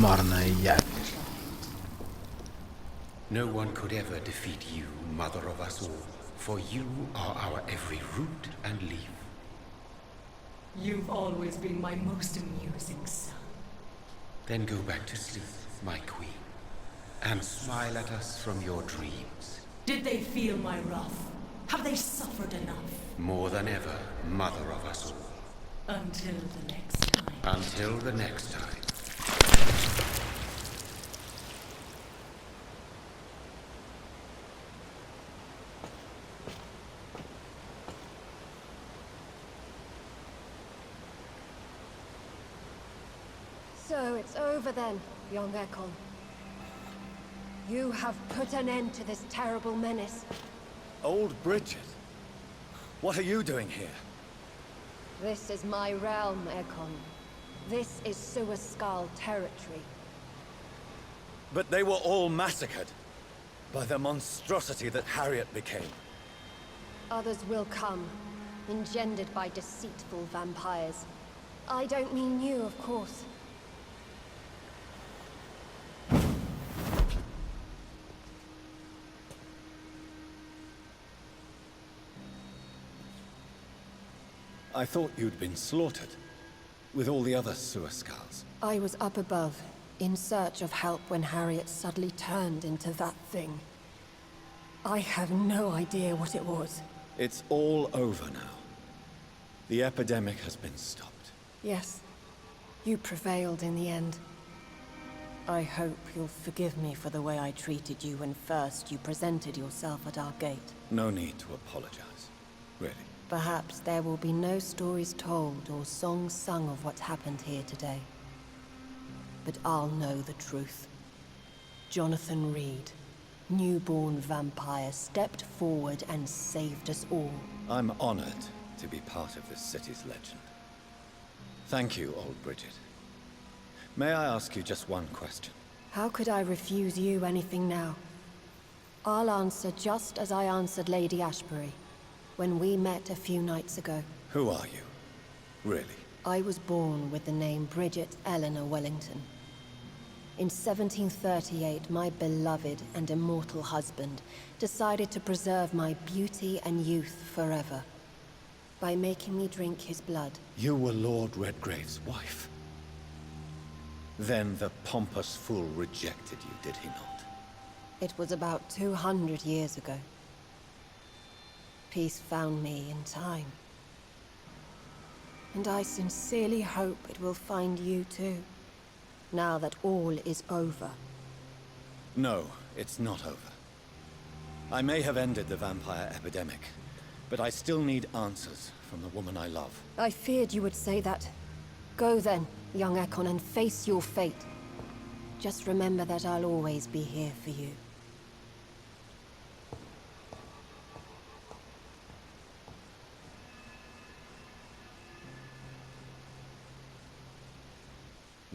кошмарная явь. No one could ever defeat you, mother of us all, for you are our every root and leaf. You've always been my most amusing son. Then go back to sleep, my queen, and smile at us from your dreams. Did they feel my wrath? Have they suffered enough? More than ever, mother of us all. Until the next time. Until the next time. So it's over then, young Ekon. You have put an end to this terrible menace. Old Bridget? What are you doing here? This is my realm, Ekon. This is Suascal territory. But they were all massacred by the monstrosity that Harriet became. Others will come, engendered by deceitful vampires. I don't mean you, of course. I thought you'd been slaughtered, with all the other Suascals. I was up above, in search of help when Harriet suddenly turned into that thing. I have no idea what it was. It's all over now. The epidemic has been stopped. Yes, you prevailed in the end. I hope you'll forgive me for the way I treated you when first you presented yourself at our gate. No need to apologize, really. Perhaps there will be no stories told or songs sung of what happened here today. But I'll know the truth. Jonathan Reed, newborn vampire, stepped forward and saved us all. I'm honored to be part of this city's legend. Thank you, old Bridget. May I ask you just one question? How could I refuse you anything now? I'll answer just as I answered Lady Ashbury when we met a few nights ago. Who are you? Really? I was born with the name Bridget Eleanor Wellington. In 1738, my beloved and immortal husband decided to preserve my beauty and youth forever by making me drink his blood. You were Lord Redgrave's wife. Then the pompous fool rejected you, did he not? It was about 200 years ago. Peace found me in time. And I sincerely hope it will find you too, now that all is over. No, it's not over. I may have ended the vampire epidemic, but I still need answers from the woman I love. I feared you would say that. Go then, young Ekon, and face your fate. Just remember that I'll always be here for you.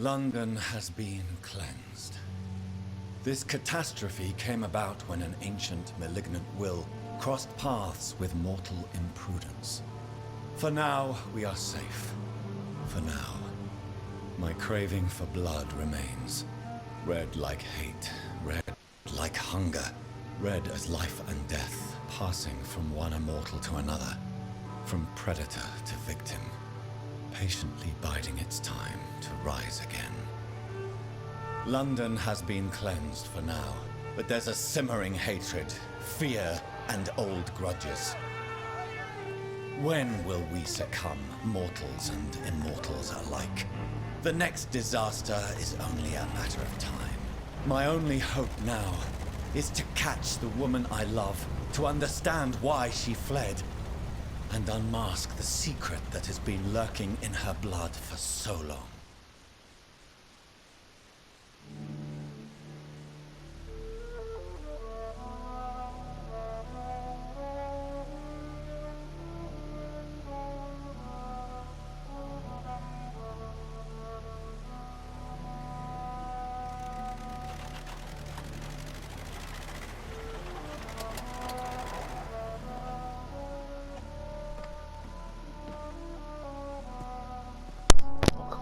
London has been cleansed. This catastrophe came about when an ancient, malignant will crossed paths with mortal imprudence. For now, we are safe. For now. My craving for blood remains. Red like hate, red like hunger. Red as life and death, passing from one immortal to another. From predator to victim. Patiently biding its time to rise again. London has been cleansed for now, but there's a simmering hatred, fear, and old grudges. When will we succumb, mortals and immortals alike? The next disaster is only a matter of time. My only hope now is to catch the woman I love, to understand why she fled, and unmask the secret that has been lurking in her blood for so long.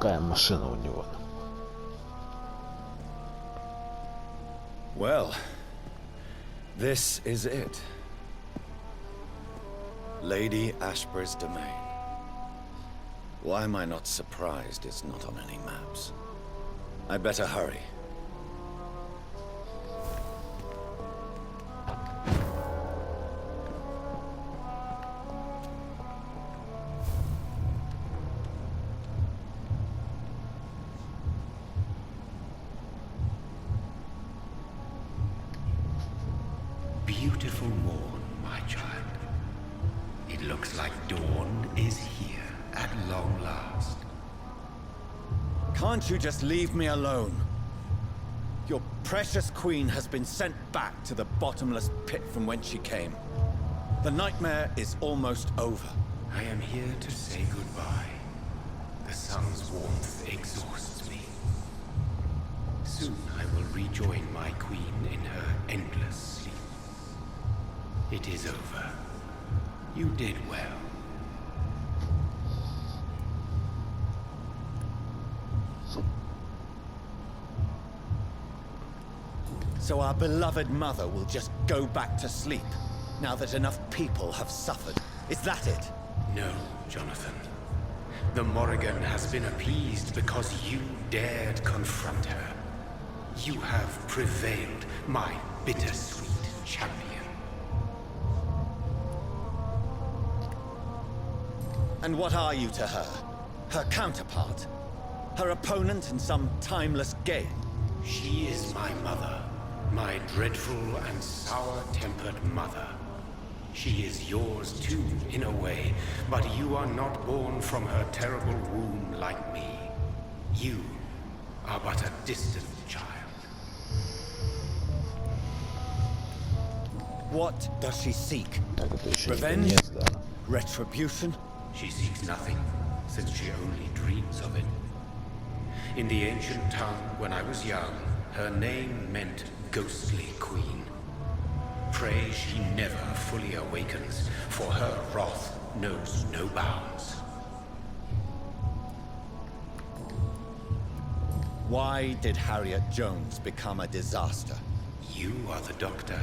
Какая машина у него? Well, this is it. Lady Ashbur's domain. Why am I not surprised it's not on any maps? I'd better hurry. Beautiful morn, my child. It looks like dawn is here at long last. Can't you just leave me alone? Your precious queen has been sent back to the bottomless pit from whence she came. The nightmare is almost over. I am here to say goodbye. The sun's warmth exhausts me. Soon I will rejoin my queen in her endless sleep. It is over. You did well. So our beloved mother will just go back to sleep, now that enough people have suffered. Is that it? No, Jonathan. The Morrigan has been appeased because you dared confront her. You have prevailed, my bittersweet champion. And what are you to her? Her counterpart? Her opponent in some timeless game? She is my mother. My dreadful and sour-tempered mother. She is yours too, in a way, but you are not born from her terrible womb like me. You are but a distant child. What does she seek? Revenge? Retribution? She seeks nothing, since she only dreams of it. In the ancient tongue, when I was young, her name meant ghostly queen. Pray she never fully awakens, for her wrath knows no bounds. Why did Harriet Jones become a disaster? You are the doctor.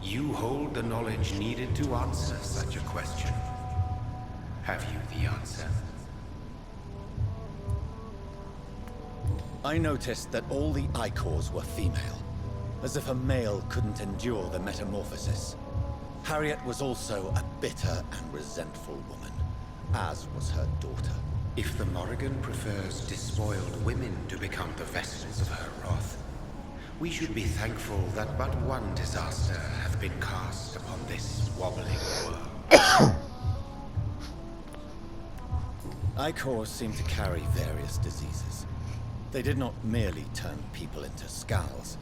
You hold the knowledge needed to answer such a question. Have you the answer? I noticed that all the Icors were female, as if a male couldn't endure the metamorphosis. Harriet was also a bitter and resentful woman, as was her daughter. If the Morrigan prefers despoiled women to become the vessels of her wrath, we should be thankful that but one disaster hath been cast upon this wobbling world. Icors seem to carry various diseases. They did not merely turn people into skulls.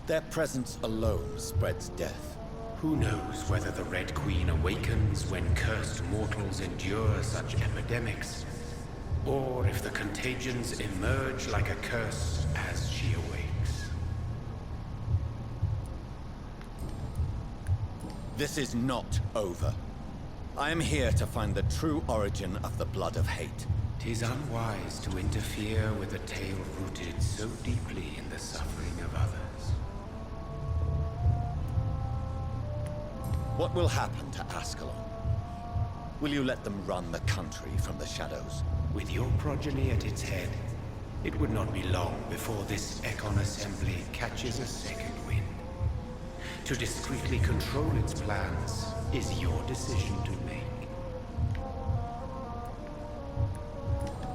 Their presence alone spreads death. Who knows whether the Red Queen awakens when cursed mortals endure such epidemics, or if the contagions emerge like a curse as she awakes. This is not over. I am here to find the true origin of the blood of hate. 'Tis unwise to interfere with a tale rooted so deeply in the suffering of others. What will happen to Ascalon? Will you let them run the country from the shadows? With your progeny at its head, it would not be long before this Econ Assembly catches a second wind. To discreetly control its plans is your decision to make.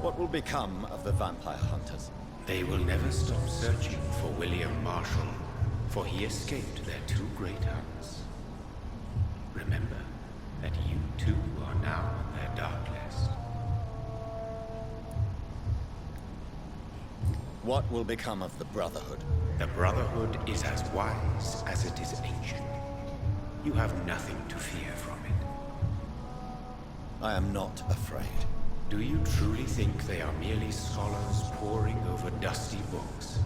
What will become of the vampire hunters? They will never stop searching for William Marshall, for he escaped their two great hunts. Remember that you too are now on their dark list. What will become of the Brotherhood? The Brotherhood is as wise as it is ancient. You have nothing to fear from it. I am not afraid. Do you truly think they are merely scholars poring over dusty books?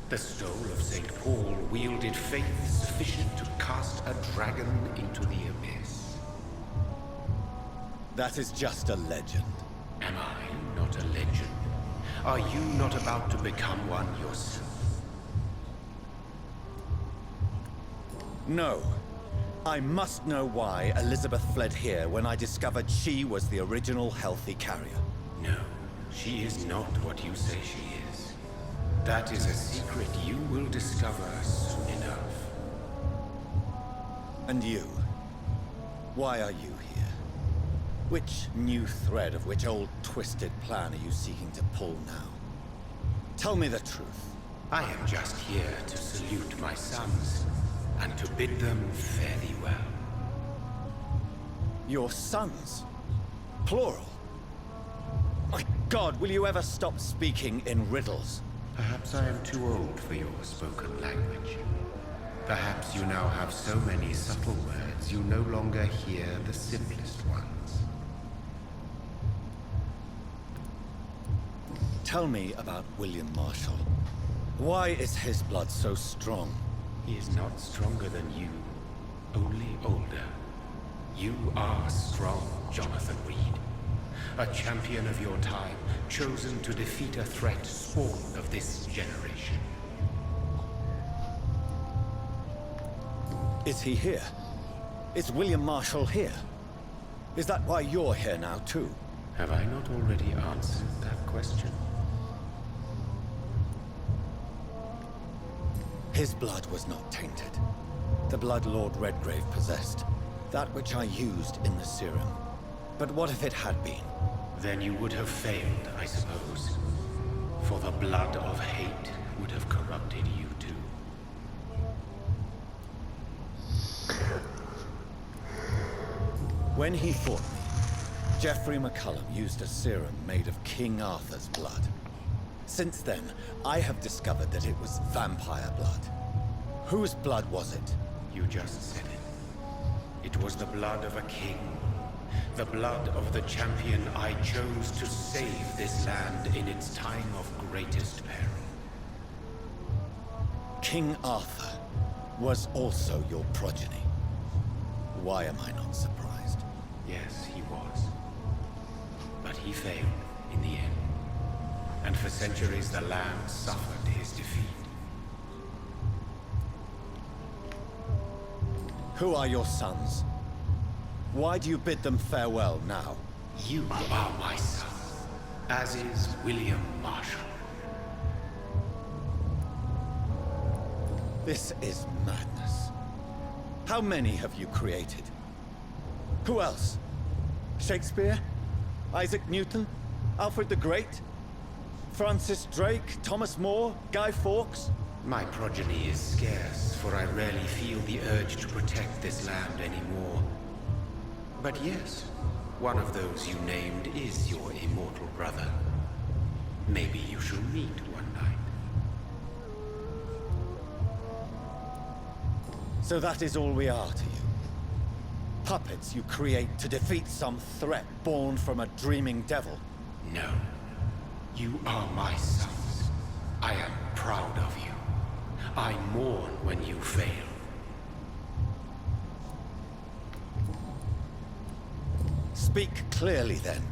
The stole of St. Paul wielded faith sufficient to cast a dragon into the abyss. That is just a legend. Am I not a legend? Are you not about to become one yourself? No. I must know why Elizabeth fled here when I discovered she was the original healthy carrier. No, she is not what you say she is. That is a secret you will discover soon enough. And you? Why are you here? Which new thread of which old twisted plan are you seeking to pull now? Tell me the truth. I am just here to salute my sons, and to bid them fare thee well. Your sons? Plural? My God, will you ever stop speaking in riddles? Perhaps I am too old for your spoken language. Perhaps you now have so many subtle words you no longer hear the simplest ones. Tell me about William Marshall. Why is his blood so strong? He is not stronger than you, only older. You are strong, Jonathan Reed. A champion of your time, chosen to defeat a threat spawn of this generation. Is he here? Is William Marshall here? Is that why you're here now, too? Have I not already answered that question? His blood was not tainted. The blood Lord Redgrave possessed. That which I used in the serum. But what if it had been? Then you would have failed, I suppose. For the blood of hate would have corrupted you too. When he fought me, Geoffrey McCullum used a serum made of King Arthur's blood. Since then, I have discovered that it was vampire blood. Whose blood was it? You just said it. It was the blood of a king. The blood of the champion I chose to save this land in its time of greatest peril. King Arthur was also your progeny. Why am I not surprised? Yes, he was. But he failed in the end. And for centuries the land suffered his defeat. Who are your sons? Why do you bid them farewell now? You are my son, as is William Marshall. This is madness. How many have you created? Who else? Shakespeare? Isaac Newton? Alfred the Great? Francis Drake? Thomas More? Guy Fawkes? My progeny is scarce, for I rarely feel the urge to protect this land anymore. But yes, one of those you named is your immortal brother. Maybe you shall meet one night. So that is all we are to you? Puppets you create to defeat some threat born from a dreaming devil? No. You are my sons. I am proud of you. I mourn when you fail. Speak clearly then,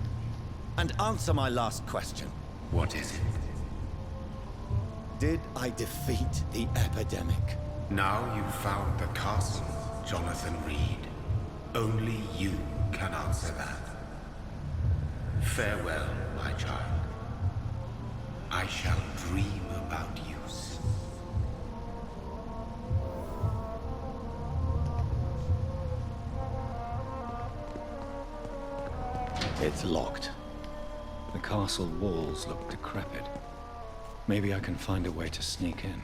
and answer my last question. What is it? Did I defeat the epidemic? Now you've found the castle, Jonathan Reed. Only you can answer that. Farewell, my child. I shall dream about you soon. It's locked. The castle walls look decrepit. Maybe I can find a way to sneak in.